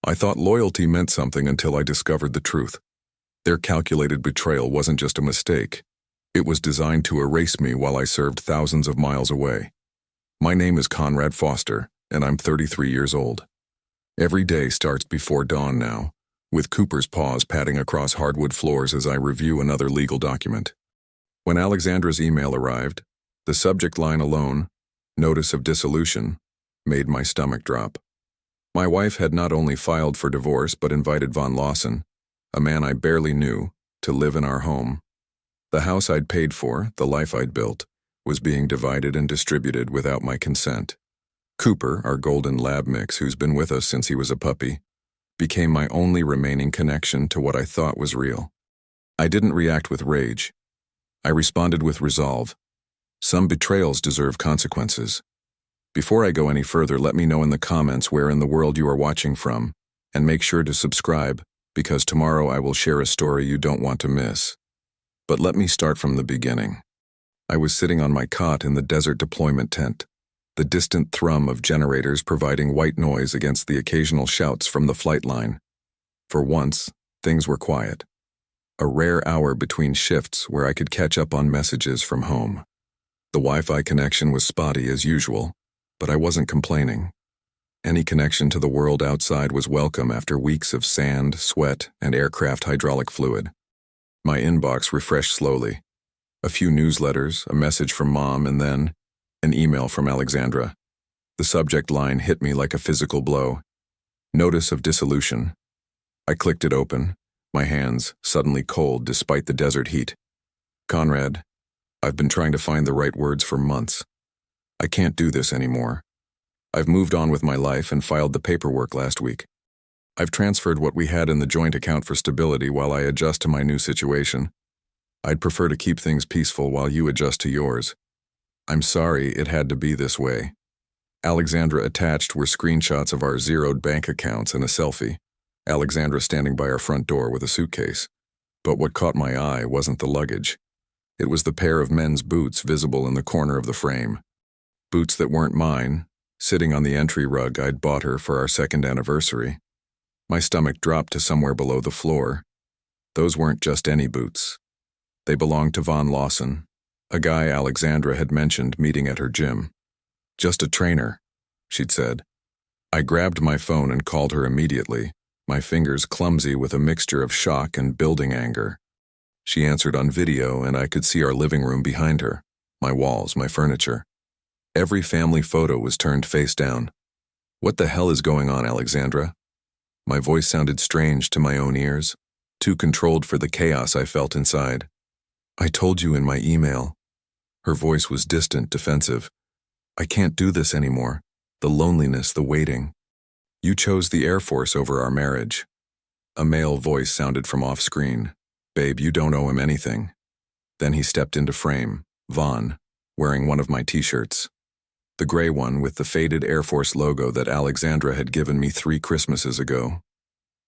I thought loyalty meant something until I discovered the truth. Their calculated betrayal wasn't just a mistake. It was designed to erase me while I served thousands of miles away. My name is Conrad Foster, and I'm 33 years old. Every day starts before dawn now, with Cooper's paws patting across hardwood floors as I review another legal document. When Alexandra's email arrived, the subject line alone, notice of dissolution, made my stomach drop. My wife had not only filed for divorce but invited Von Lawson, a man I barely knew, to live in our home. The house I'd paid for, the life I'd built, was being divided and distributed without my consent. Cooper, our golden lab mix who's been with us since he was a puppy, became my only remaining connection to what I thought was real. I didn't react with rage. I responded with resolve. Some betrayals deserve consequences. Before I go any further, let me know in the comments where in the world you are watching from, and make sure to subscribe, because tomorrow I will share a story you don't want to miss. But let me start from the beginning. I was sitting on my cot in the desert deployment tent, the distant thrum of generators providing white noise against the occasional shouts from the flight line. For once, things were quiet. A rare hour between shifts where I could catch up on messages from home. The Wi-Fi connection was spotty as usual, but I wasn't complaining. Any connection to the world outside was welcome after weeks of sand, sweat, and aircraft hydraulic fluid. My inbox refreshed slowly. A few newsletters, a message from Mom, and then an email from Alexandra. The subject line hit me like a physical blow. Notice of dissolution. I clicked it open, my hands suddenly cold despite the desert heat. Conrad, I've been trying to find the right words for months. I can't do this anymore. I've moved on with my life and filed the paperwork last week. I've transferred what we had in the joint account for stability while I adjust to my new situation. I'd prefer to keep things peaceful while you adjust to yours. I'm sorry it had to be this way. Alexandra attached were screenshots of our zeroed bank accounts and a selfie, Alexandra standing by our front door with a suitcase. But what caught my eye wasn't the luggage. It was the pair of men's boots visible in the corner of the frame. Boots that weren't mine, sitting on the entry rug I'd bought her for our second anniversary. My stomach dropped to somewhere below the floor. Those weren't just any boots. They belonged to Von Lawson, a guy Alexandra had mentioned meeting at her gym. Just a trainer, she'd said. I grabbed my phone and called her immediately, my fingers clumsy with a mixture of shock and building anger. She answered on video, and I could see our living room behind her, my walls, my furniture. Every family photo was turned face down. What the hell is going on, Alexandra? My voice sounded strange to my own ears, too controlled for the chaos I felt inside. I told you in my email. Her voice was distant, defensive. I can't do this anymore. The loneliness, the waiting. You chose the Air Force over our marriage. A male voice sounded from off-screen. Babe, you don't owe him anything. Then he stepped into frame, Von, wearing one of my t-shirts. The gray one with the faded Air Force logo that Alexandra had given me 3 Christmases ago.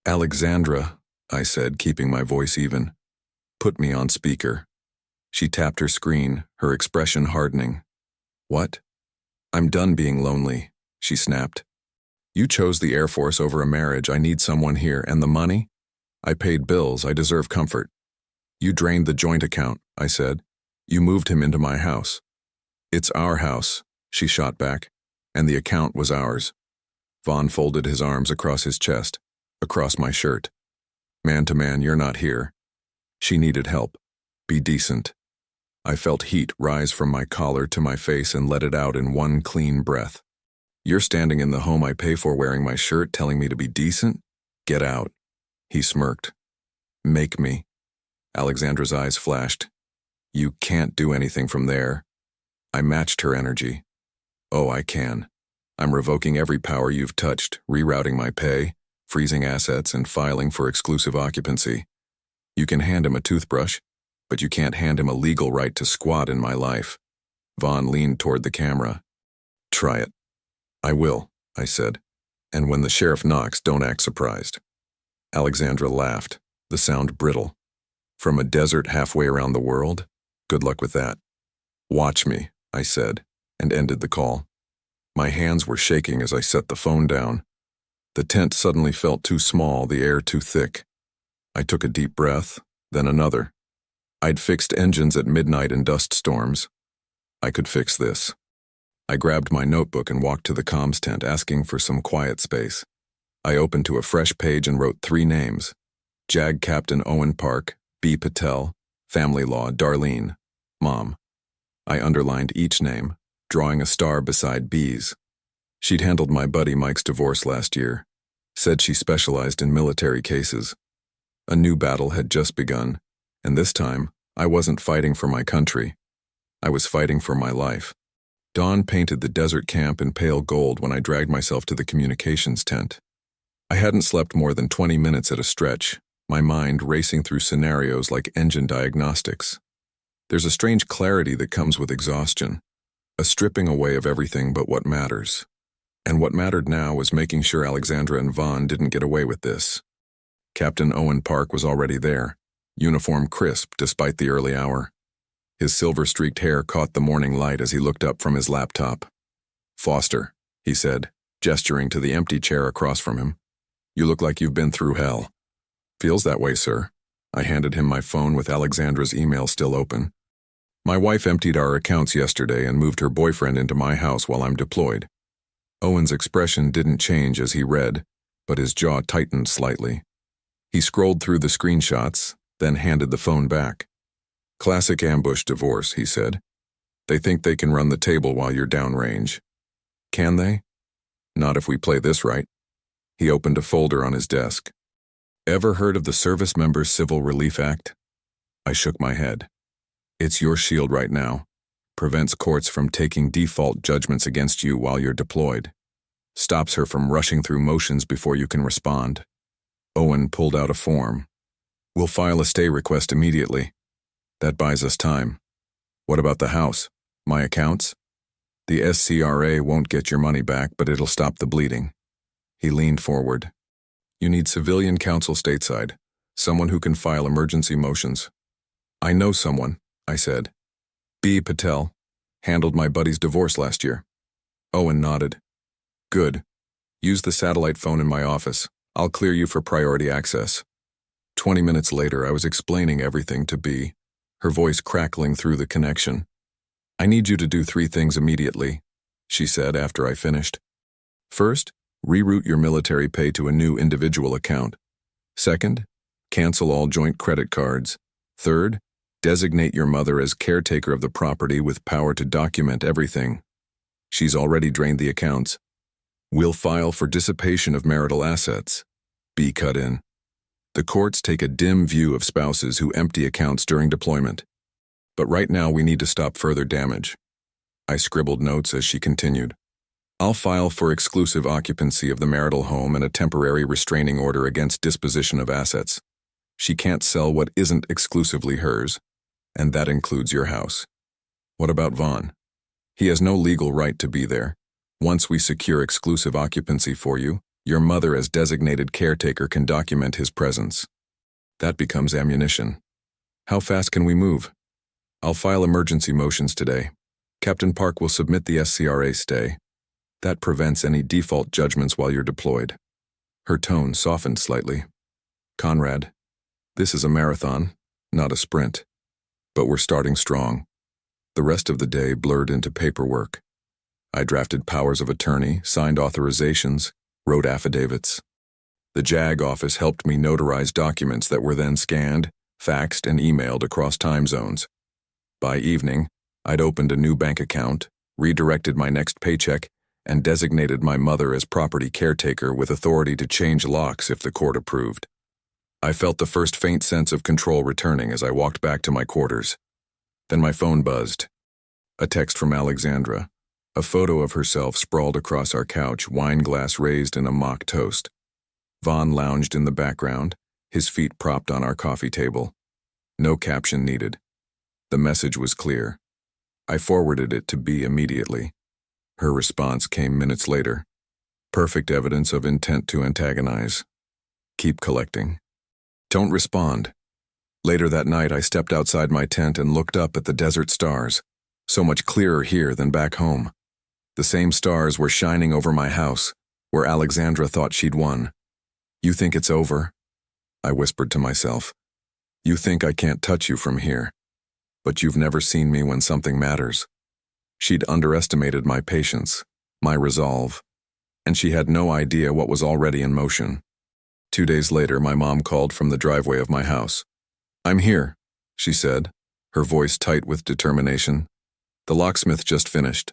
Alexandra, I said, keeping my voice even. Put me on speaker. She tapped her screen, her expression hardening. What? I'm done being lonely, she snapped. You chose the Air Force over a marriage. I need someone here. And the money? I paid bills. I deserve comfort. You drained the joint account, I said. You moved him into my house. It's our house, she shot back, and the account was ours. Von folded his arms across his chest, across my shirt. Man to man, you're not here. She needed help. Be decent. I felt heat rise from my collar to my face and let it out in one clean breath. You're standing in the home I pay for wearing my shirt telling me to be decent? Get out. He smirked. Make me. Alexandra's eyes flashed. You can't do anything from there. I matched her energy. Oh, I can. I'm revoking every power you've touched, rerouting my pay, freezing assets, and filing for exclusive occupancy. You can hand him a toothbrush, but you can't hand him a legal right to squat in my life. Von leaned toward the camera. Try it. I will, I said. And when the sheriff knocks, don't act surprised. Alexandra laughed, the sound brittle. From a desert halfway around the world? Good luck with that. Watch me, I said, and ended the call. My hands were shaking as I set the phone down. The tent suddenly felt too small, the air too thick. I took a deep breath, then another. I'd fixed engines at midnight in dust storms. I could fix this. I grabbed my notebook and walked to the comms tent, asking for some quiet space. I opened to a fresh page and wrote 3 names. JAG Captain Owen Park, B. Patel, Family Law, Darlene, Mom. I underlined each name, drawing a star beside B's. She'd handled my buddy Mike's divorce last year. Said she specialized in military cases. A new battle had just begun, and this time, I wasn't fighting for my country. I was fighting for my life. Dawn painted the desert camp in pale gold when I dragged myself to the communications tent. I hadn't slept more than 20 minutes at a stretch, my mind racing through scenarios like engine diagnostics. There's a strange clarity that comes with exhaustion, a stripping away of everything but what matters. And what mattered now was making sure Alexandra and Vaughn didn't get away with this. Captain Owen Park was already there, uniform crisp despite the early hour. His silver-streaked hair caught the morning light as he looked up from his laptop. "Foster," he said, gesturing to the empty chair across from him. "You look like you've been through hell." "Feels that way, sir." I handed him my phone with Alexandra's email still open. "My wife emptied our accounts yesterday and moved her boyfriend into my house while I'm deployed." Owen's expression didn't change as he read, but his jaw tightened slightly. He scrolled through the screenshots, then handed the phone back. "Classic ambush divorce," he said. "They think they can run the table while you're downrange." "Can they?" "Not if we play this right." He opened a folder on his desk. "Ever heard of the Service Members Civil Relief Act?" I shook my head. "It's your shield right now. Prevents courts from taking default judgments against you while you're deployed. Stops her from rushing through motions before you can respond." Owen pulled out a form. "We'll file a stay request immediately. That buys us time." "What about the house? My accounts?" "The SCRA won't get your money back, but it'll stop the bleeding." He leaned forward. "You need civilian counsel stateside, someone who can file emergency motions." "I know someone," I said. "B. Patel. Handled my buddy's divorce last year." Owen nodded. "Good. Use the satellite phone in my office. I'll clear you for priority access." 20 minutes later, I was explaining everything to B, her voice crackling through the connection. "I need you to do 3 things immediately," she said after I finished. "First, reroute your military pay to a new individual account. Second, cancel all joint credit cards. Third, designate your mother as caretaker of the property with power to document everything. She's already drained the accounts. We'll file for dissipation of marital assets." B cut in. "The courts take a dim view of spouses who empty accounts during deployment. But right now we need to stop further damage." I scribbled notes as she continued. "I'll file for exclusive occupancy of the marital home and a temporary restraining order against disposition of assets. She can't sell what isn't exclusively hers, and that includes your house. What about Vaughn? He has no legal right to be there. Once we secure exclusive occupancy for you, your mother as designated caretaker can document his presence. That becomes ammunition. How fast can we move?" "I'll file emergency motions today. Captain Park will submit the SCRA stay. That prevents any default judgments while you're deployed." Her tone softened slightly. "Conrad, this is a marathon, not a sprint. But we're starting strong." The rest of the day blurred into paperwork. I drafted powers of attorney, signed authorizations, wrote affidavits. The JAG office helped me notarize documents that were then scanned, faxed, and emailed across time zones. By evening, I'd opened a new bank account, redirected my next paycheck, and designated my mother as property caretaker with authority to change locks if the court approved. I felt the first faint sense of control returning as I walked back to my quarters. Then my phone buzzed. A text from Alexandra. A photo of herself sprawled across our couch, wine glass raised in a mock toast. Vaughn lounged in the background, his feet propped on our coffee table. No caption needed. The message was clear. I forwarded it to B immediately. Her response came minutes later. "Perfect evidence of intent to antagonize. Keep collecting. Don't respond." Later that night, I stepped outside my tent and looked up at the desert stars, so much clearer here than back home. The same stars were shining over my house, where Alexandra thought she'd won. You think it's over? I whispered to myself. You think I can't touch you from here, but you've never seen me when something matters. She'd underestimated my patience, my resolve, and she had no idea what was already in motion. 2 days later, my mom called from the driveway of my house. I'm here, she said, her voice tight with determination. The locksmith just finished.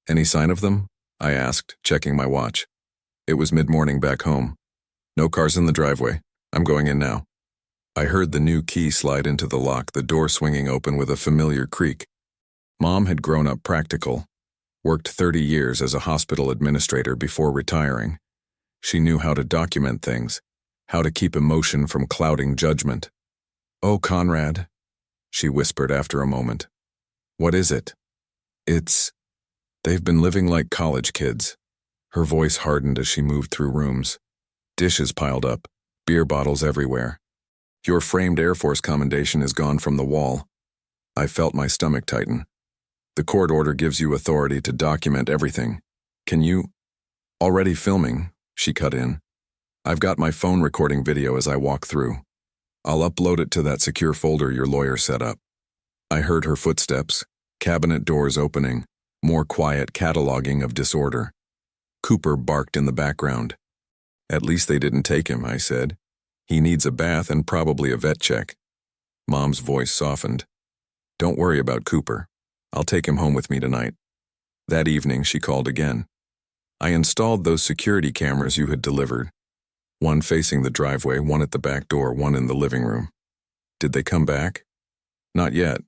Any sign of them? I asked, checking my watch. It was mid-morning back home. No cars in the driveway. I'm going in now. I heard the new key slide into the lock, the door swinging open with a familiar creak. Mom had grown up practical, worked 30 years as a hospital administrator before retiring. She knew how to document things, how to keep emotion from clouding judgment. Oh, Conrad, she whispered after a moment. What is it? They've been living like college kids. Her voice hardened as she moved through rooms. Dishes piled up, beer bottles everywhere. Your framed Air Force commendation is gone from the wall. I felt my stomach tighten. The court order gives you authority to document everything. Can you? Already filming, she cut in. I've got my phone recording video as I walk through. I'll upload it to that secure folder your lawyer set up. I heard her footsteps, cabinet doors opening, more quiet cataloging of disorder. Cooper barked in the background. At least they didn't take him, I said. He needs a bath and probably a vet check. Mom's voice softened. Don't worry about Cooper. I'll take him home with me tonight. That evening, she called again. I installed those security cameras you had delivered. One facing the driveway, one at the back door, one in the living room. Did they come back? Not yet,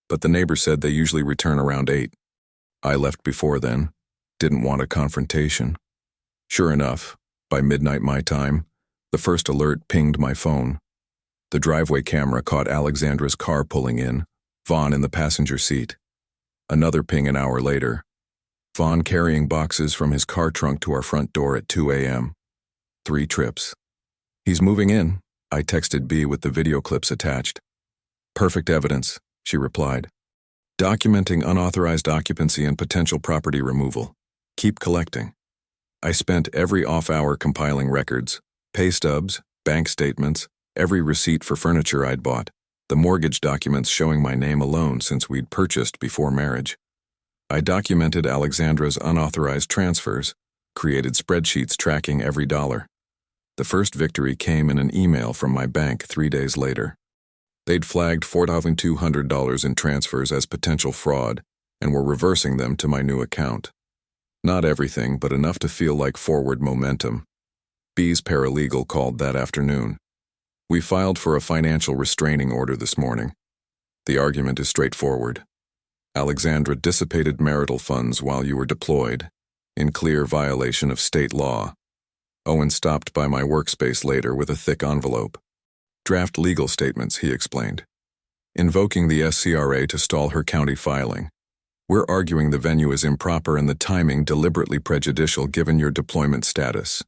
but the neighbor said they usually return around 8. I left before then. Didn't want a confrontation. Sure enough, by midnight my time, the first alert pinged my phone. The driveway camera caught Alexandra's car pulling in, Vaughn in the passenger seat. Another ping an hour later. Vaughn carrying boxes from his car trunk to our front door at 2 a.m. 3 trips. He's moving in, I texted B with the video clips attached. Perfect evidence, she replied. Documenting unauthorized occupancy and potential property removal. Keep collecting. I spent every off-hour compiling records, pay stubs, bank statements, every receipt for furniture I'd bought, the mortgage documents showing my name alone since we'd purchased before marriage. I documented Alexandra's unauthorized transfers, created spreadsheets tracking every dollar. The first victory came in an email from my bank 3 days later. They'd flagged $4,200 in transfers as potential fraud and were reversing them to my new account. Not everything, but enough to feel like forward momentum. B's paralegal called that afternoon. We filed for a financial restraining order this morning. The argument is straightforward. Alexandra dissipated marital funds while you were deployed, in clear violation of state law. Owen stopped by my workspace later with a thick envelope. Draft legal statements, he explained. Invoking the SCRA to stall her county filing. We're arguing the venue is improper and the timing deliberately prejudicial given your deployment status.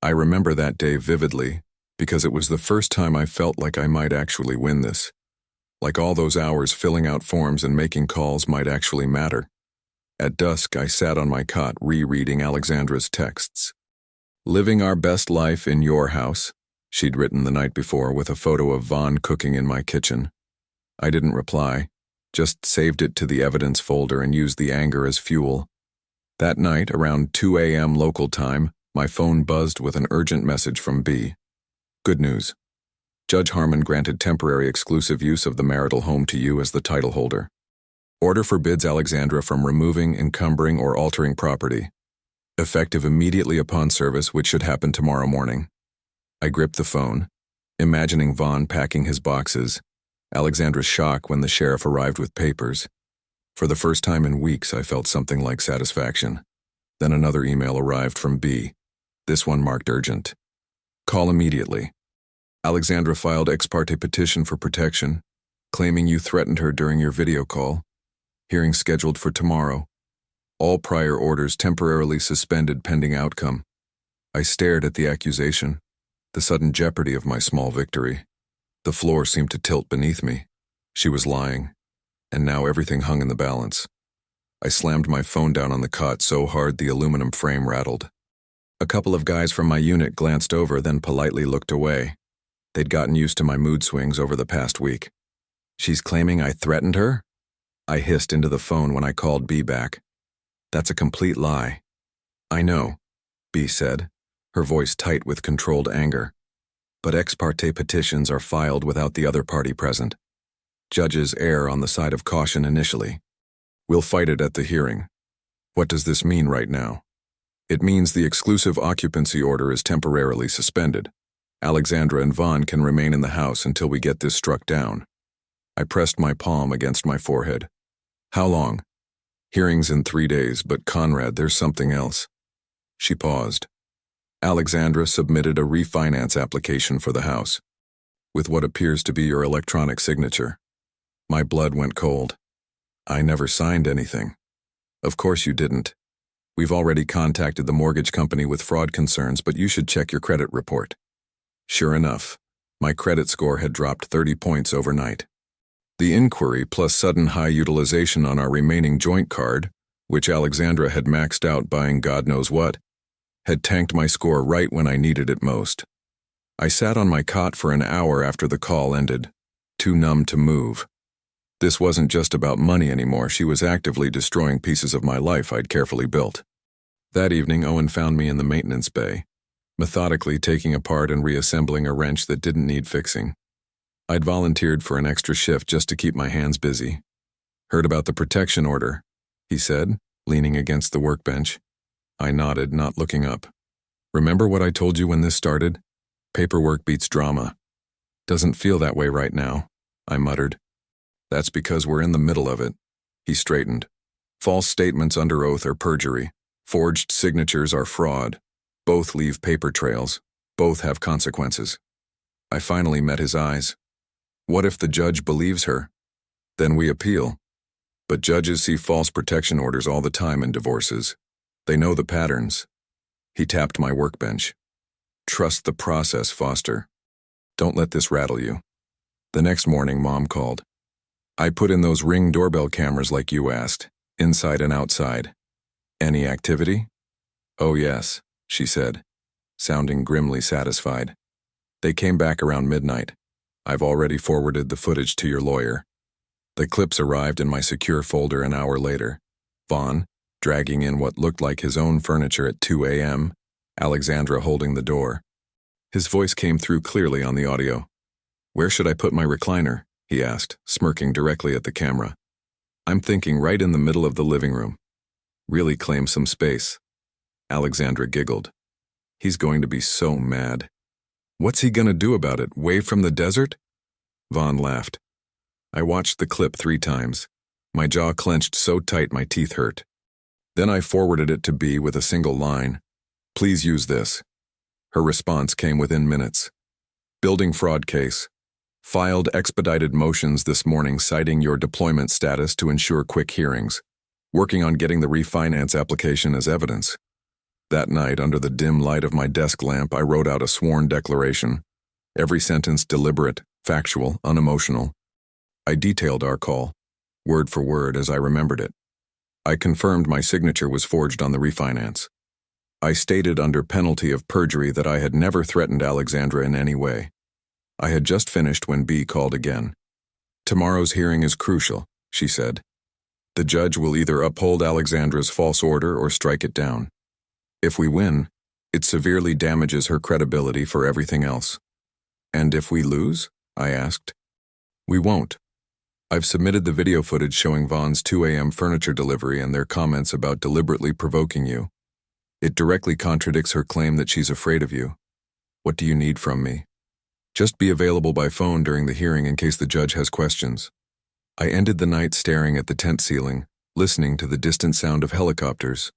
I remember that day vividly because it was the first time I felt like I might actually win this. Like all those hours filling out forms and making calls might actually matter. At dusk, I sat on my cot rereading Alexandra's texts. Living our best life in your house, she'd written the night before with a photo of Vaughn cooking in my kitchen. I didn't reply, just saved it to the evidence folder and used the anger as fuel. That night, around 2 a.m. local time, my phone buzzed with an urgent message from B. Good news. Judge Harmon granted temporary exclusive use of the marital home to you as the title holder. Order forbids Alexandra from removing, encumbering, or altering property. Effective immediately upon service, which should happen tomorrow morning. I gripped the phone, imagining Vaughn packing his boxes, Alexandra's shock when the sheriff arrived with papers. For the first time in weeks, I felt something like satisfaction. Then another email arrived from B. This one marked urgent. Call immediately. Alexandra filed ex parte petition for protection, claiming you threatened her during your video call. Hearing scheduled for tomorrow. All prior orders temporarily suspended pending outcome. I stared at the accusation, the sudden jeopardy of my small victory. The floor seemed to tilt beneath me. She was lying, and now everything hung in the balance. I slammed my phone down on the cot so hard the aluminum frame rattled. A couple of guys from my unit glanced over, then politely looked away. They'd gotten used to my mood swings over the past week. She's claiming I threatened her? I hissed into the phone when I called B back. That's a complete lie. I know, B said, her voice tight with controlled anger. But ex parte petitions are filed without the other party present. Judges err on the side of caution initially. We'll fight it at the hearing. What does this mean right now? It means the exclusive occupancy order is temporarily suspended. Alexandra and Vaughn can remain in the house until we get this struck down. I pressed my palm against my forehead. How long? Hearings in 3 days, but Conrad, there's something else. She paused. Alexandra submitted a refinance application for the house, with what appears to be your electronic signature. My blood went cold. I never signed anything. Of course you didn't. We've already contacted the mortgage company with fraud concerns, but you should check your credit report. Sure enough, my credit score had dropped 30 points overnight. The inquiry plus sudden high utilization on our remaining joint card, which Alexandra had maxed out buying God knows what, had tanked my score right when I needed it most. I sat on my cot for an hour after the call ended, too numb to move. This wasn't just about money anymore. She was actively destroying pieces of my life I'd carefully built. That evening, Owen found me in the maintenance bay, methodically taking apart and reassembling a wrench that didn't need fixing. I'd volunteered for an extra shift just to keep my hands busy. Heard about the protection order, he said, leaning against the workbench. I nodded, not looking up. Remember what I told you when this started? Paperwork beats drama. Doesn't feel that way right now, I muttered. That's because we're in the middle of it. He straightened. False statements under oath are perjury. Forged signatures are fraud. Both leave paper trails. Both have consequences. I finally met his eyes. What if the judge believes her? Then we appeal. But judges see false protection orders all the time in divorces. They know the patterns. He tapped my workbench. Trust the process, Foster. Don't let this rattle you. The next morning, Mom called. I put in those Ring doorbell cameras like you asked, inside and outside. Any activity? Oh yes, she said, sounding grimly satisfied. They came back around midnight. I've already forwarded the footage to your lawyer. The clips arrived in my secure folder an hour later. Vaughn, dragging in what looked like his own furniture at 2 a.m., Alexandra holding the door. His voice came through clearly on the audio. Where should I put my recliner? He asked, smirking directly at the camera. I'm thinking right in the middle of the living room. Really claim some space. Alexandra giggled. He's going to be so mad. What's he gonna do about it, wave from the desert? Vaughn laughed. I watched the clip 3 times. My jaw clenched so tight my teeth hurt. Then I forwarded it to B with a single line. Please use this. Her response came within minutes. Building fraud case. Filed expedited motions this morning citing your deployment status to ensure quick hearings. Working on getting the refinance application as evidence. That night, under the dim light of my desk lamp, I wrote out a sworn declaration. Every sentence deliberate, factual, unemotional. I detailed our call, word for word as I remembered it. I confirmed my signature was forged on the refinance. I stated under penalty of perjury that I had never threatened Alexandra in any way. I had just finished when B called again. Tomorrow's hearing is crucial, she said. The judge will either uphold Alexandra's false order or strike it down. If we win, it severely damages her credibility for everything else. And if we lose? I asked. We won't. I've submitted the video footage showing Vaughn's 2 a.m. furniture delivery and their comments about deliberately provoking you. It directly contradicts her claim that she's afraid of you. What do you need from me? Just be available by phone during the hearing in case the judge has questions. I ended the night staring at the tent ceiling, listening to the distant sound of helicopters.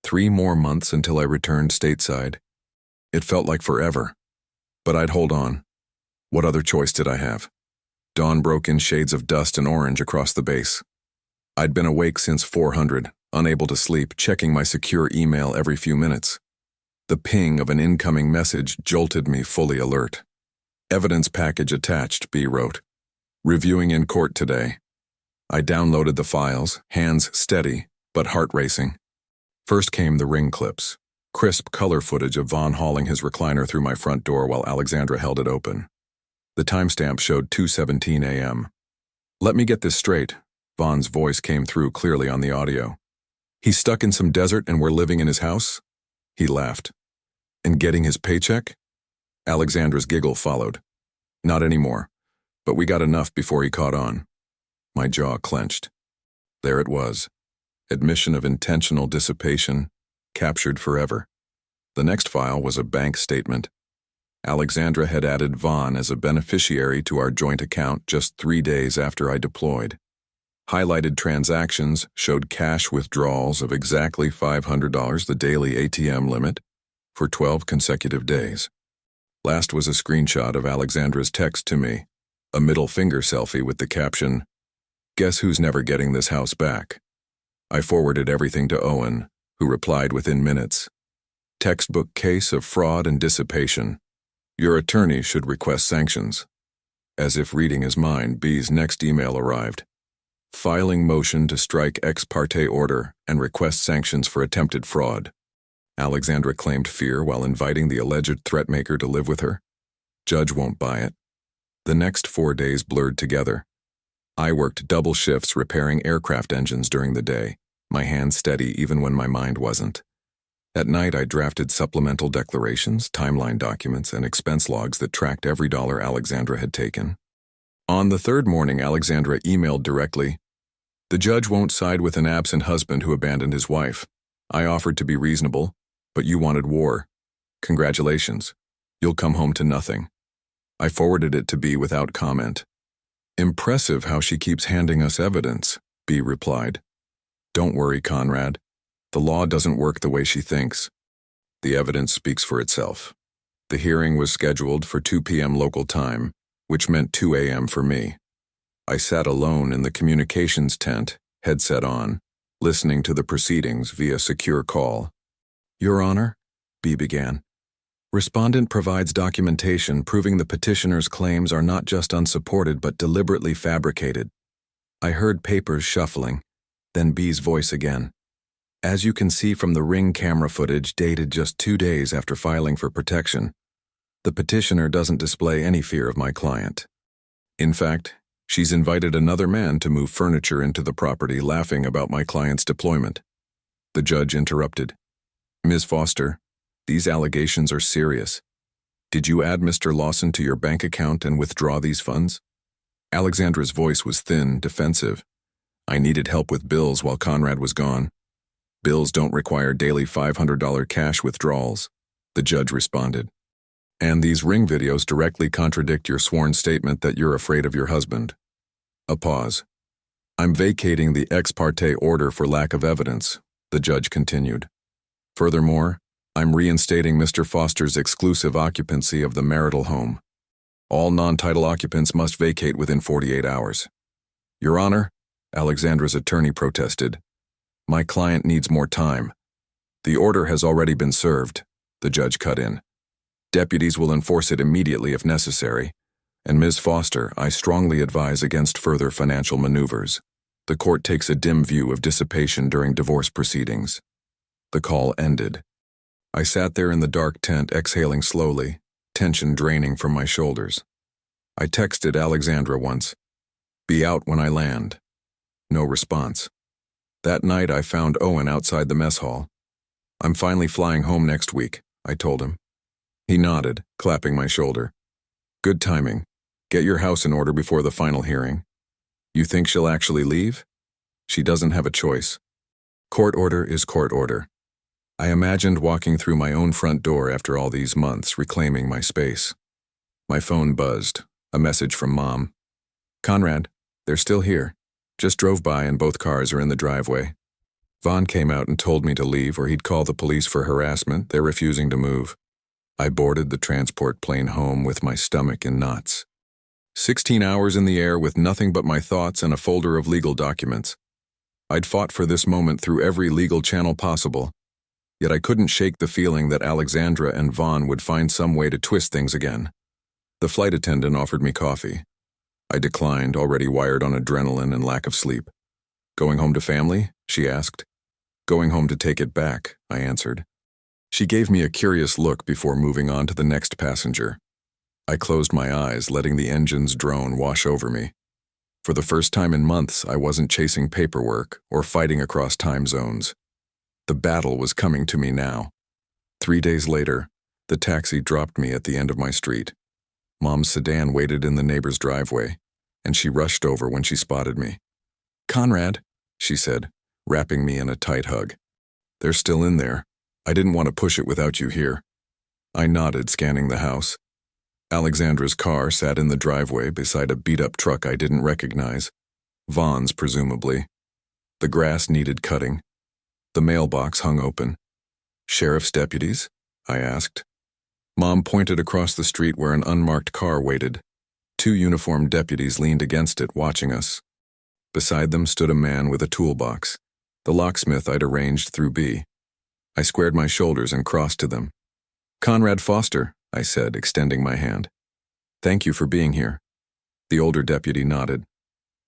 3 more months until I returned stateside. It felt like forever. But I'd hold on. What other choice did I have? Dawn broke in shades of dust and orange across the base. I'd been awake since 400, unable to sleep, checking my secure email every few minutes. The ping of an incoming message jolted me fully alert. Evidence package attached, B wrote. Reviewing in court today. I downloaded the files, hands steady, but heart racing. First came the Ring clips. Crisp color footage of Vaughn hauling his recliner through my front door while Alexandra held it open. The timestamp showed 2:17 a.m. "Let me get this straight," Vaughn's voice came through clearly on the audio. "He's stuck in some desert and we're living in his house?" He laughed. "And getting his paycheck?" Alexandra's giggle followed. "Not anymore, but we got enough before he caught on." My jaw clenched. There it was. Admission of intentional dissipation, captured forever. The next file was a bank statement. Alexandra had added Vaughn as a beneficiary to our joint account just 3 days after I deployed. Highlighted transactions showed cash withdrawals of exactly $500, the daily ATM limit, for 12 consecutive days. Last was a screenshot of Alexandra's text to me, a middle finger selfie with the caption, "Guess who's never getting this house back?" I forwarded everything to Owen, who replied within minutes. "Textbook case of fraud and dissipation. Your attorney should request sanctions." As if reading his mind, B's next email arrived. "Filing motion to strike ex parte order and request sanctions for attempted fraud." Alexandra claimed fear while inviting the alleged threat-maker to live with her. Judge won't buy it. The next 4 days blurred together. I worked double shifts repairing aircraft engines during the day, my hands steady even when my mind wasn't. At night, I drafted supplemental declarations, timeline documents, and expense logs that tracked every dollar Alexandra had taken. On the third morning, Alexandra emailed directly, "The judge won't side with an absent husband who abandoned his wife. I offered to be reasonable, but you wanted war. Congratulations. You'll come home to nothing." I forwarded it to B without comment. "Impressive how she keeps handing us evidence," B replied. "Don't worry, Conrad. The law doesn't work the way she thinks." The evidence speaks for itself. The hearing was scheduled for 2 p.m. local time, which meant 2 a.m. for me. I sat alone in the communications tent, headset on, listening to the proceedings via secure call. "Your Honor," B began, "Respondent provides documentation proving the petitioner's claims are not just unsupported but deliberately fabricated." I heard papers shuffling, then B's voice again. "As you can see from the Ring camera footage dated just 2 days after filing for protection, the petitioner doesn't display any fear of my client. In fact, she's invited another man to move furniture into the property, laughing about my client's deployment." The judge interrupted. "Ms. Foster, these allegations are serious. Did you add Mr. Lawson to your bank account and withdraw these funds?" Alexandra's voice was thin, defensive. "I needed help with bills while Conrad was gone. Bills don't require daily $500 cash withdrawals," the judge responded. "And these Ring videos directly contradict your sworn statement that you're afraid of your husband." A pause. "I'm vacating the ex parte order for lack of evidence," the judge continued. "Furthermore, I'm reinstating Mr. Foster's exclusive occupancy of the marital home. All non-title occupants must vacate within 48 hours. Your Honor," Alexandra's attorney protested, "my client needs more time." "The order has already been served," the judge cut in. "Deputies will enforce it immediately if necessary. And Ms. Foster, I strongly advise against further financial maneuvers. The court takes a dim view of dissipation during divorce proceedings." The call ended. I sat there in the dark tent, exhaling slowly, tension draining from my shoulders. I texted Alexandra once, "Be out when I land." No response. That night I found Owen outside the mess hall. "I'm finally flying home next week," I told him. He nodded, clapping my shoulder. "Good timing. Get your house in order before the final hearing." "You think she'll actually leave?" "She doesn't have a choice. Court order is court order." I imagined walking through my own front door after all these months, reclaiming my space. My phone buzzed, a message from Mom. "Conrad, they're still here. Just drove by and both cars are in the driveway. Vaughn came out and told me to leave or he'd call the police for harassment. They're refusing to move." I boarded the transport plane home with my stomach in knots. 16 hours in the air with nothing but my thoughts and a folder of legal documents. I'd fought for this moment through every legal channel possible, yet I couldn't shake the feeling that Alexandra and Vaughn would find some way to twist things again. The flight attendant offered me coffee. I declined, already wired on adrenaline and lack of sleep. "Going home to family?" she asked. "Going home to take it back," I answered. She gave me a curious look before moving on to the next passenger. I closed my eyes, letting the engine's drone wash over me. For the first time in months, I wasn't chasing paperwork or fighting across time zones. The battle was coming to me now. 3 days later, the taxi dropped me at the end of my street. Mom's sedan waited in the neighbor's driveway, and she rushed over when she spotted me. "Conrad," she said, wrapping me in a tight hug. "They're still in there. I didn't want to push it without you here." I nodded, scanning the house. Alexandra's car sat in the driveway beside a beat-up truck I didn't recognize. Vaughn's, presumably. The grass needed cutting. The mailbox hung open. "Sheriff's deputies?" I asked. Mom pointed across the street where an unmarked car waited. 2 uniformed deputies leaned against it, watching us. Beside them stood a man with a toolbox, the locksmith I'd arranged through B. I squared my shoulders and crossed to them. "Conrad Foster," I said, extending my hand. "Thank you for being here." The older deputy nodded.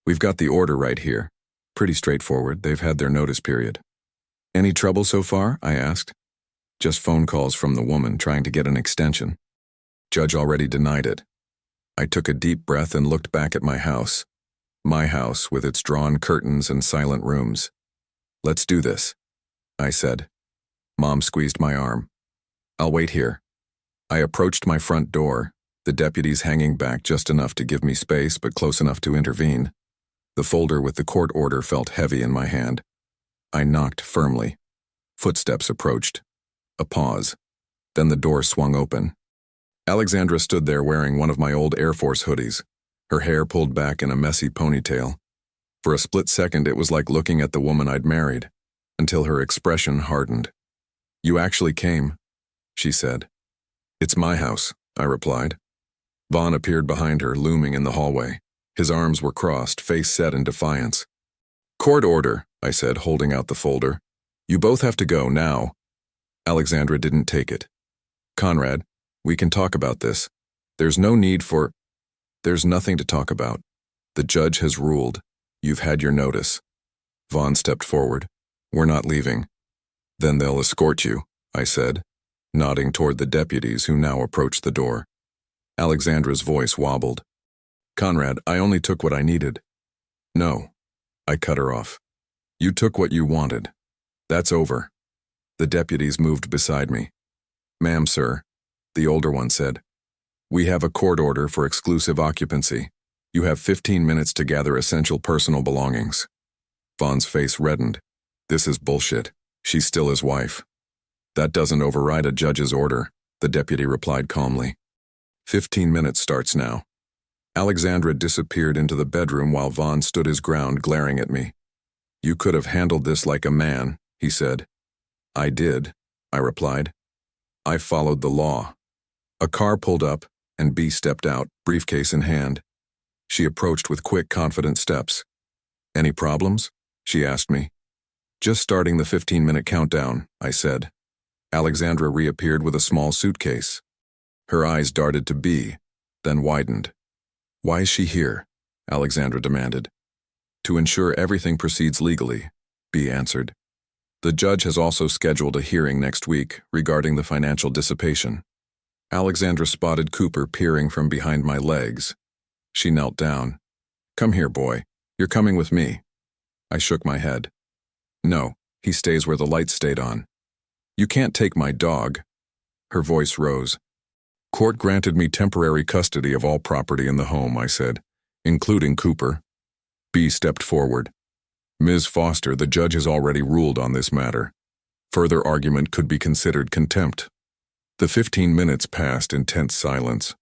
"We've got the order right here. Pretty straightforward. They've had their notice period." "Any trouble so far?" I asked. "Just phone calls from the woman trying to get an extension. Judge already denied it." I took a deep breath and looked back at my house. My house with its drawn curtains and silent rooms. "Let's do this," I said. Mom squeezed my arm. "I'll wait here." I approached my front door, the deputies hanging back just enough to give me space but close enough to intervene. The folder with the court order felt heavy in my hand. I knocked firmly. Footsteps approached. A pause. Then the door swung open. Alexandra stood there wearing one of my old Air Force hoodies, her hair pulled back in a messy ponytail. For a split second, it was like looking at the woman I'd married, until her expression hardened. "You actually came," she said. "It's my house," I replied. Vaughn appeared behind her, looming in the hallway. His arms were crossed, face set in defiance. "Court order," I said, holding out the folder. "You both have to go, now." Alexandra didn't take it. "Conrad, we can talk about this. There's no need for—" "There's nothing to talk about. The judge has ruled. You've had your notice." Vaughn stepped forward. "We're not leaving." "Then they'll escort you," I said, nodding toward the deputies who now approached the door. Alexandra's voice wobbled. "Conrad, I only took what I needed." "No." I cut her off. "You took what you wanted. That's over." The deputies moved beside me. "Ma'am, sir," the older one said. "We have a court order for exclusive occupancy. You have 15 minutes to gather essential personal belongings." Vaughn's face reddened. "This is bullshit. She's still his wife." "That doesn't override a judge's order," the deputy replied calmly. 15 minutes starts now." Alexandra disappeared into the bedroom while Vaughn stood his ground, glaring at me. "You could have handled this like a man," he said. "I did," I replied. "I followed the law." A car pulled up, and B stepped out, briefcase in hand. She approached with quick, confident steps. "Any problems?" she asked me. "Just starting the 15-minute countdown," I said. Alexandra reappeared with a small suitcase. Her eyes darted to B, then widened. "Why is she here?" Alexandra demanded. "To ensure everything proceeds legally," B answered. "The judge has also scheduled a hearing next week regarding the financial dissipation." Alexandra spotted Cooper peering from behind my legs. She knelt down. "Come here, boy. You're coming with me." I shook my head. "No, he stays where the lights stayed on." "You can't take my dog." Her voice rose. "Court granted me temporary custody of all property in the home," I said, "including Cooper." B stepped forward. "Ms. Foster, the judge has already ruled on this matter. Further argument could be considered contempt." The 15 minutes passed in tense silence.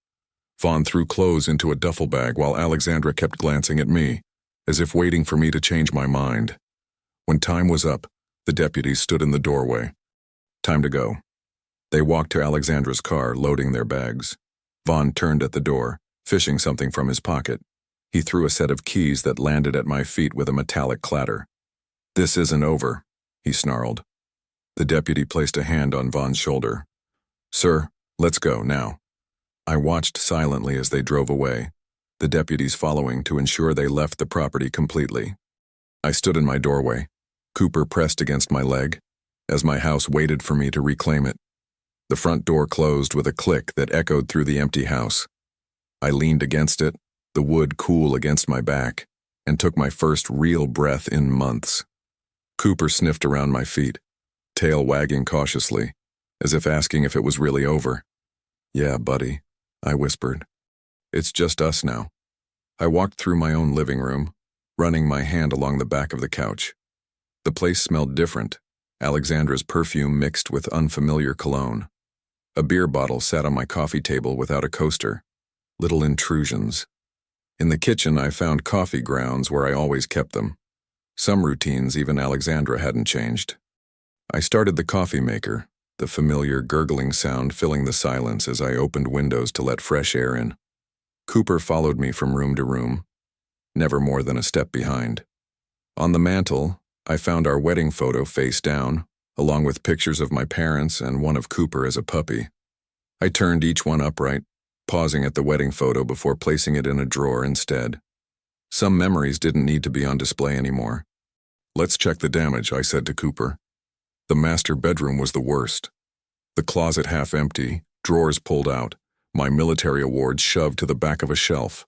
Vaughn threw clothes into a duffel bag while Alexandra kept glancing at me, as if waiting for me to change my mind. When time was up, the deputies stood in the doorway. "Time to go." They walked to Alexandra's car, loading their bags. Vaughn turned at the door, fishing something from his pocket. He threw a set of keys that landed at my feet with a metallic clatter. "This isn't over," he snarled. The deputy placed a hand on Vaughn's shoulder. "Sir, let's go, now." I watched silently as they drove away, the deputies following to ensure they left the property completely. I stood in my doorway, Cooper pressed against my leg, as my house waited for me to reclaim it. The front door closed with a click that echoed through the empty house. I leaned against it, the wood cool against my back, and took my first real breath in months. Cooper sniffed around my feet, tail wagging cautiously, as if asking if it was really over. "Yeah, buddy," I whispered. "It's just us now." I walked through my own living room, running my hand along the back of the couch. The place smelled different, Alexandra's perfume mixed with unfamiliar cologne. A beer bottle sat on my coffee table without a coaster. Little intrusions. In the kitchen, I found coffee grounds where I always kept them. Some routines even Alexandra hadn't changed. I started the coffee maker, the familiar gurgling sound filling the silence as I opened windows to let fresh air in. Cooper followed me from room to room, never more than a step behind. On the mantel, I found our wedding photo face down, along with pictures of my parents and one of Cooper as a puppy. I turned each one upright, pausing at the wedding photo before placing it in a drawer instead. Some memories didn't need to be on display anymore. "Let's check the damage," I said to Cooper. The master bedroom was the worst. The closet half empty, drawers pulled out, my military awards shoved to the back of a shelf.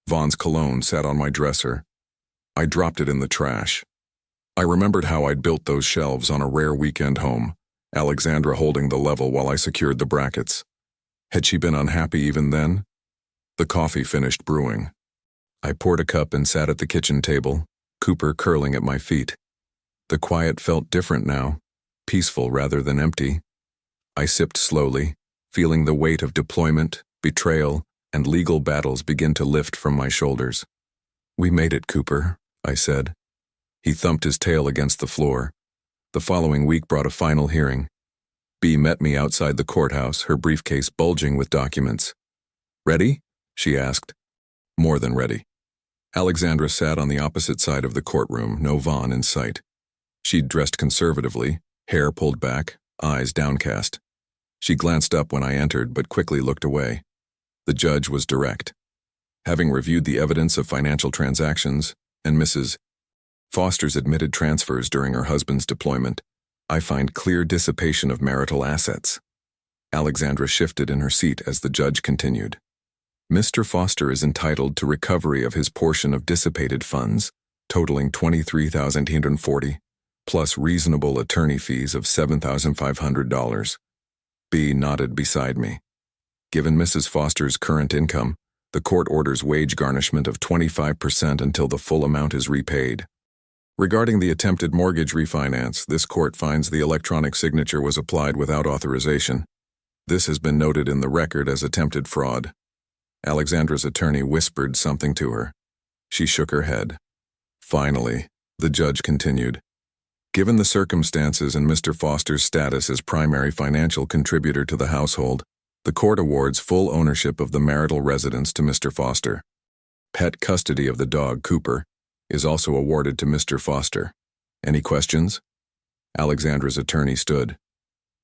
Vaughn's cologne sat on my dresser. I dropped it in the trash. I remembered how I'd built those shelves on a rare weekend home, Alexandra holding the level while I secured the brackets. Had she been unhappy even then? The coffee finished brewing. I poured a cup and sat at the kitchen table, Cooper curling at my feet. The quiet felt different now, peaceful rather than empty. I sipped slowly, feeling the weight of deployment, betrayal, and legal battles begin to lift from my shoulders. "We made it, Cooper," I said. He thumped his tail against the floor. The following week brought a final hearing. Bea met me outside the courthouse, her briefcase bulging with documents. "Ready?" she asked. More than ready. Alexandra sat on the opposite side of the courtroom, no Vaughn in sight. She'd dressed conservatively, hair pulled back, eyes downcast. She glanced up when I entered, but quickly looked away. The judge was direct. Having reviewed the evidence of financial transactions and Mrs. Foster's admitted transfers during her husband's deployment, I find clear dissipation of marital assets. Alexandra shifted in her seat as the judge continued. "Mr. Foster is entitled to recovery of his portion of dissipated funds, totaling $23,840, plus reasonable attorney fees of $7,500. Bea nodded beside me. Given Mrs. Foster's current income, the court orders wage garnishment of 25% until the full amount is repaid. Regarding the attempted mortgage refinance, this court finds the electronic signature was applied without authorization. This has been noted in the record as attempted fraud." Alexandra's attorney whispered something to her. She shook her head. "Finally," the judge continued. "Given the circumstances and Mr. Foster's status as primary financial contributor to the household, the court awards full ownership of the marital residence to Mr. Foster. Pet custody of the dog, Cooper, is also awarded to Mr. Foster. Any questions?" Alexandra's attorney stood.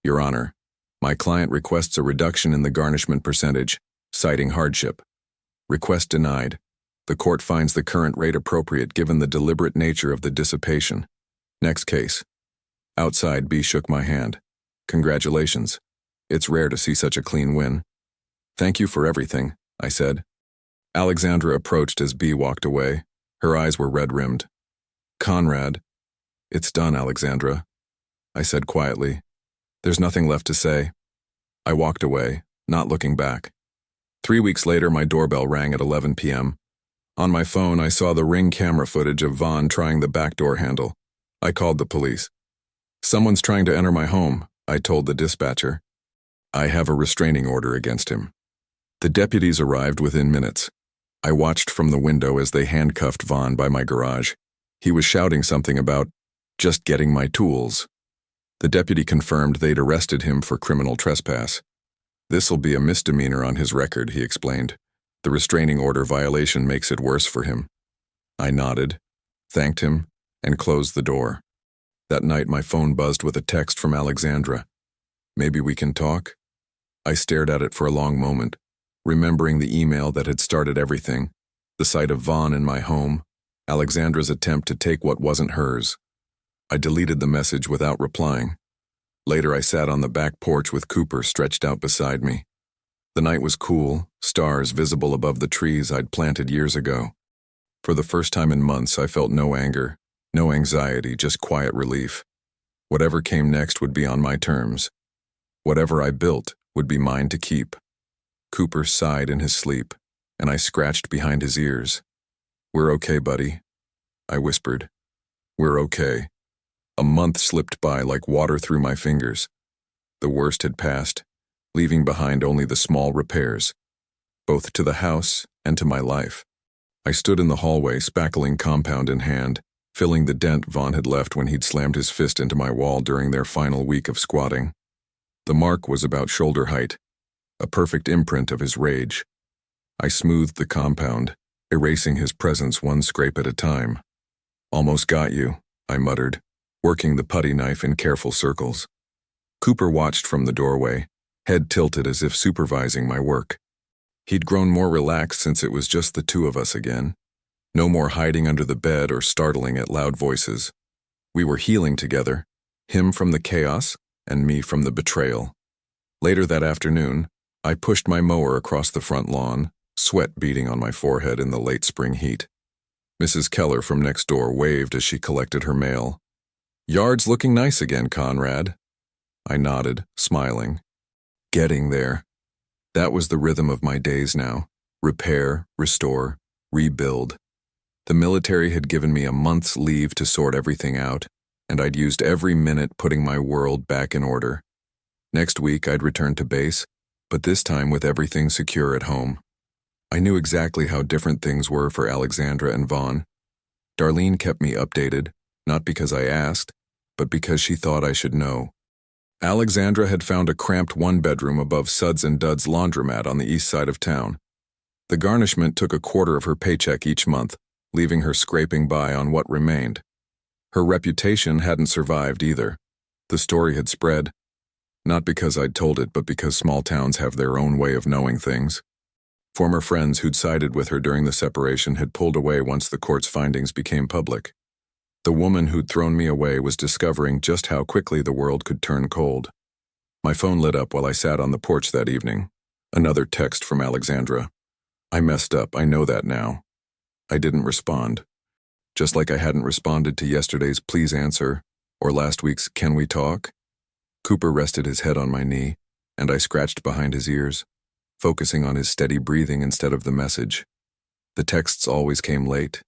"Your Honor, my client requests a reduction in the garnishment percentage, citing hardship. Request denied. The court finds the current rate appropriate given the deliberate nature of the dissipation. Next case." Outside, Bea shook my hand. "Congratulations. It's rare to see such a clean win." "Thank you for everything," I said. Alexandra approached as Bea walked away. Her eyes were red-rimmed. "Conrad." "It's done, Alexandra," I said quietly. "There's nothing left to say." I walked away, not looking back. 3 weeks later, my doorbell rang at 11 p.m. On my phone, I saw the Ring camera footage of Vaughn trying the back door handle. I called the police. "Someone's trying to enter my home," I told the dispatcher. "I have a restraining order against him." The deputies arrived within minutes. I watched from the window as they handcuffed Vaughn by my garage. He was shouting something about just getting my tools. The deputy confirmed they'd arrested him for criminal trespass. "This'll be a misdemeanor on his record," he explained. "The restraining order violation makes it worse for him." I nodded, thanked him, and closed the door. That night my phone buzzed with a text from Alexandra. "Maybe we can talk?" I stared at it for a long moment, remembering the email that had started everything, the sight of Vaughn in my home, Alexandra's attempt to take what wasn't hers. I deleted the message without replying. Later, I sat on the back porch with Cooper stretched out beside me. The night was cool, stars visible above the trees I'd planted years ago. For the first time in months, I felt no anger, no anxiety, just quiet relief. Whatever came next would be on my terms. Whatever I built would be mine to keep. Cooper sighed in his sleep, and I scratched behind his ears. "We're okay, buddy," I whispered. "We're okay." A month slipped by like water through my fingers. The worst had passed, leaving behind only the small repairs, both to the house and to my life. I stood in the hallway, spackling compound in hand, filling the dent Vaughn had left when he'd slammed his fist into my wall during their final week of squatting. The mark was about shoulder height, a perfect imprint of his rage. I smoothed the compound, erasing his presence one scrape at a time. "Almost got you," I muttered, working the putty knife in careful circles. Cooper watched from the doorway, head tilted as if supervising my work. He'd grown more relaxed since it was just the two of us again. No more hiding under the bed or startling at loud voices. We were healing together, him from the chaos and me from the betrayal. Later that afternoon, I pushed my mower across the front lawn, sweat beading on my forehead in the late spring heat. Mrs. Keller from next door waved as she collected her mail. "Yard's looking nice again, Conrad." I nodded, smiling. Getting there. That was the rhythm of my days now. Repair, restore, rebuild. The military had given me a month's leave to sort everything out, and I'd used every minute putting my world back in order. Next week I'd return to base, but this time with everything secure at home. I knew exactly how different things were for Alexandra and Vaughn. Darlene kept me updated, not because I asked, but because she thought I should know. Alexandra had found a cramped one-bedroom above Suds and Duds laundromat on the east side of town. The garnishment took a quarter of her paycheck each month, leaving her scraping by on what remained. Her reputation hadn't survived either. The story had spread, not because I'd told it, but because small towns have their own way of knowing things. Former friends who'd sided with her during the separation had pulled away once the court's findings became public. The woman who'd thrown me away was discovering just how quickly the world could turn cold. My phone lit up while I sat on the porch that evening. Another text from Alexandra. "I messed up, I know that now." I didn't respond. Just like I hadn't responded to yesterday's "please answer" or last week's "can we talk?" Cooper rested his head on my knee, and I scratched behind his ears, focusing on his steady breathing instead of the message. The texts always came late.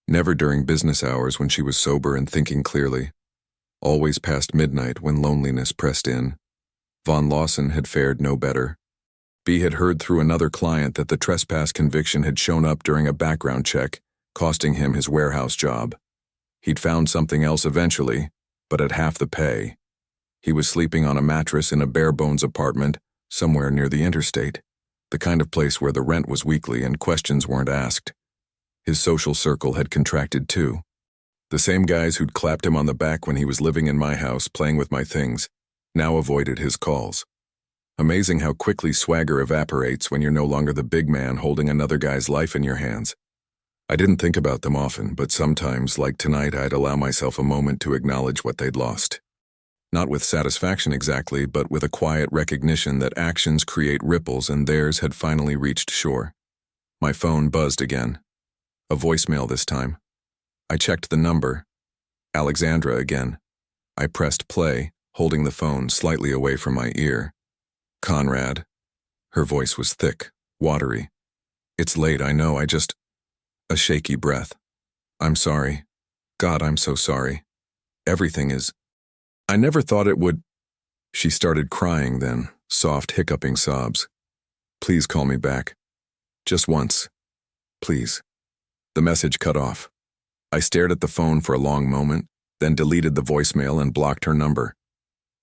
Never during business hours when she was sober and thinking clearly. Always past midnight when loneliness pressed in. Von Lawson had fared no better. B had heard through another client that the trespass conviction had shown up during a background check, costing him his warehouse job. He'd found something else eventually, but at half the pay. He was sleeping on a mattress in a bare-bones apartment somewhere near the interstate, the kind of place where the rent was weekly and questions weren't asked. His social circle had contracted too. The same guys who'd clapped him on the back when he was living in my house playing with my things now avoided his calls. Amazing how quickly swagger evaporates when you're no longer the big man holding another guy's life in your hands. I didn't think about them often, but sometimes, like tonight, I'd allow myself a moment to acknowledge what they'd lost. Not with satisfaction exactly, but with a quiet recognition that actions create ripples and theirs had finally reached shore. My phone buzzed again. A voicemail this time. I checked the number. Alexandra again. I pressed play, holding the phone slightly away from my ear. "Conrad." Her voice was thick, watery. "It's late, I know, A shaky breath. "I'm sorry. God, I'm so sorry. Everything is... I never thought it would..." She started crying then, soft hiccuping sobs. "Please call me back. Just once. Please." The message cut off. I stared at the phone for a long moment, then deleted the voicemail and blocked her number.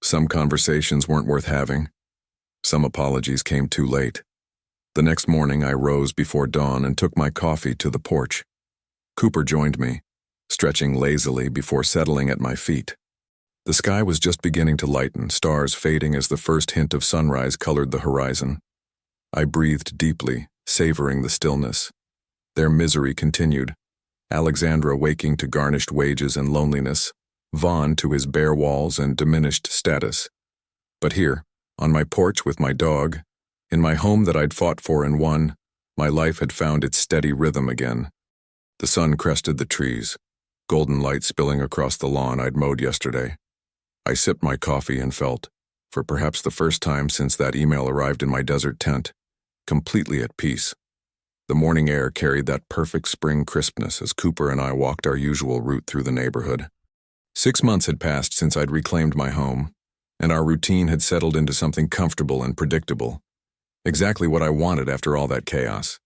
Some conversations weren't worth having. Some apologies came too late. The next morning I rose before dawn and took my coffee to the porch. Cooper joined me, stretching lazily before settling at my feet. The sky was just beginning to lighten, stars fading as the first hint of sunrise colored the horizon. I breathed deeply, savoring the stillness. Their misery continued. Alexandra waking to garnished wages and loneliness, Vaughn to his bare walls and diminished status. But here, on my porch with my dog, in my home that I'd fought for and won, my life had found its steady rhythm again. The sun crested the trees, golden light spilling across the lawn I'd mowed yesterday. I sipped my coffee and felt, for perhaps the first time since that email arrived in my desert tent, completely at peace. The morning air carried that perfect spring crispness as Cooper and I walked our usual route through the neighborhood. 6 months had passed since I'd reclaimed my home, and our routine had settled into something comfortable and predictable. Exactly what I wanted after all that chaos.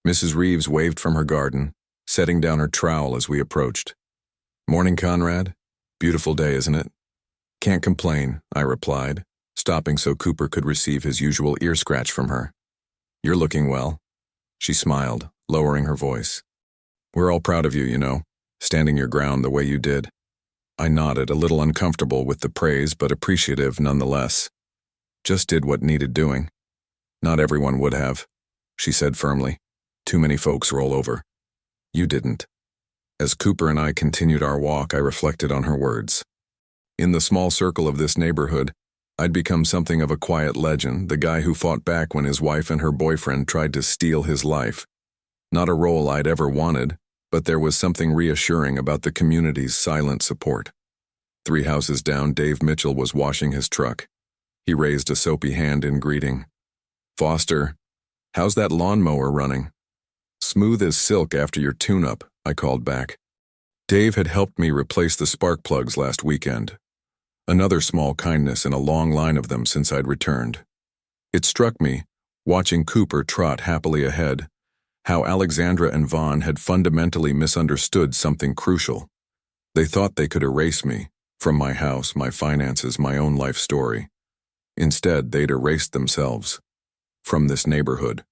Mrs. Reeves waved from her garden, setting down her trowel as we approached. "Morning, Conrad. Beautiful day, isn't it?" "Can't complain," I replied, stopping so Cooper could receive his usual ear scratch from her. "You're looking well." She smiled, lowering her voice. "We're all proud of you, you know, standing your ground the way you did." I nodded, a little uncomfortable with the praise but appreciative nonetheless. "Just did what needed doing." "Not everyone would have," she said firmly. "Too many folks roll over." "You didn't." As Cooper and I continued our walk, I reflected on her words. In the small circle of this neighborhood, I'd become something of a quiet legend, the guy who fought back when his wife and her boyfriend tried to steal his life. Not a role I'd ever wanted, but there was something reassuring about the community's silent support. 3 houses down, Dave Mitchell was washing his truck. He raised a soapy hand in greeting. "Foster, how's that lawnmower running?" "Smooth as silk after your tune-up," I called back. Dave had helped me replace the spark plugs last weekend. Another small kindness in a long line of them since I'd returned. It struck me, watching Cooper trot happily ahead, how Alexandra and Vaughn had fundamentally misunderstood something crucial. They thought they could erase me, from my house, my finances, my own life story. Instead, they'd erased themselves. From this neighborhood.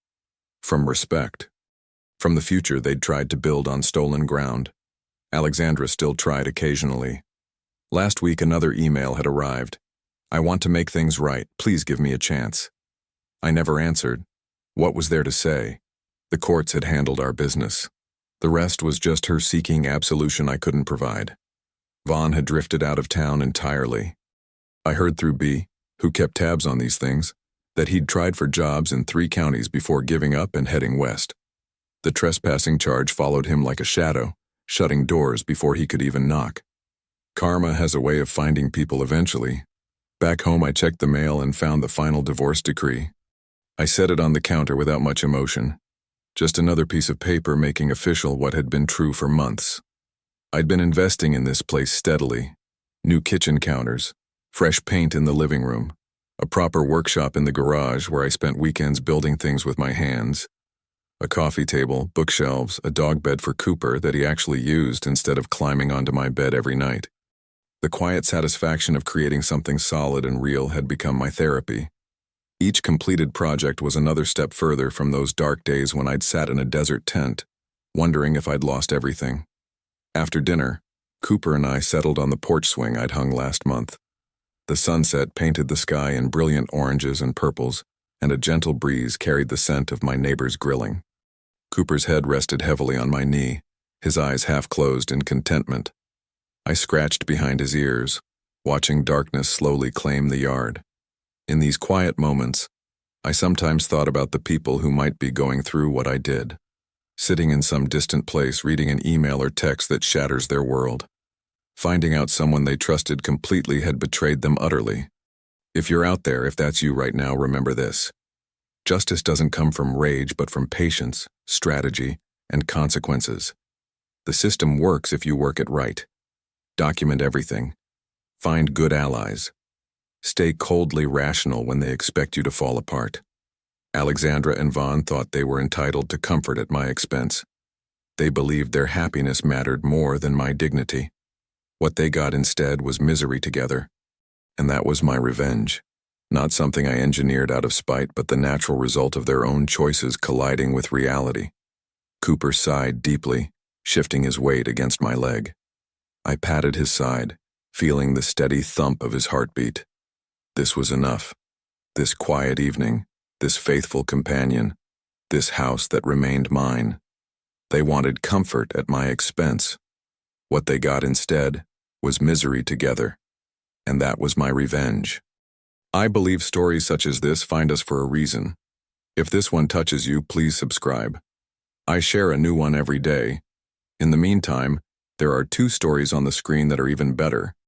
From respect. From the future they'd tried to build on stolen ground. Alexandra still tried occasionally. Last week another email had arrived. "I want to make things right. Please give me a chance." I never answered. What was there to say? The courts had handled our business. The rest was just her seeking absolution I couldn't provide. Vaughn had drifted out of town entirely. I heard through B, who kept tabs on these things, that he'd tried for jobs in 3 counties before giving up and heading west. The trespassing charge followed him like a shadow, shutting doors before he could even knock. Karma has a way of finding people eventually. Back home I checked the mail and found the final divorce decree. I set it on the counter without much emotion. Just another piece of paper making official what had been true for months. I'd been investing in this place steadily. New kitchen counters, fresh paint in the living room, a proper workshop in the garage where I spent weekends building things with my hands, a coffee table, bookshelves, a dog bed for Cooper that he actually used instead of climbing onto my bed every night. The quiet satisfaction of creating something solid and real had become my therapy. Each completed project was another step further from those dark days when I'd sat in a desert tent, wondering if I'd lost everything. After dinner, Cooper and I settled on the porch swing I'd hung last month. The sunset painted the sky in brilliant oranges and purples, and a gentle breeze carried the scent of my neighbor's grilling. Cooper's head rested heavily on my knee, his eyes half closed in contentment. I scratched behind his ears, watching darkness slowly claim the yard. In these quiet moments, I sometimes thought about the people who might be going through what I did, sitting in some distant place reading an email or text that shatters their world, finding out someone they trusted completely had betrayed them utterly. If you're out there, if that's you right now, remember this. Justice doesn't come from rage, but from patience, strategy, and consequences. The system works if you work it right. Document everything. Find good allies. Stay coldly rational when they expect you to fall apart. Alexandra and Vaughn thought they were entitled to comfort at my expense. They believed their happiness mattered more than my dignity. What they got instead was misery together. And that was my revenge. Not something I engineered out of spite, but the natural result of their own choices colliding with reality. Cooper sighed deeply, shifting his weight against my leg. I patted his side, feeling the steady thump of his heartbeat. This was enough. This quiet evening, this faithful companion, this house that remained mine. They wanted comfort at my expense. What they got instead was misery together. And that was my revenge. I believe stories such as this find us for a reason. If this one touches you, please subscribe. I share a new one every day. In the meantime, there are 2 stories on the screen that are even better.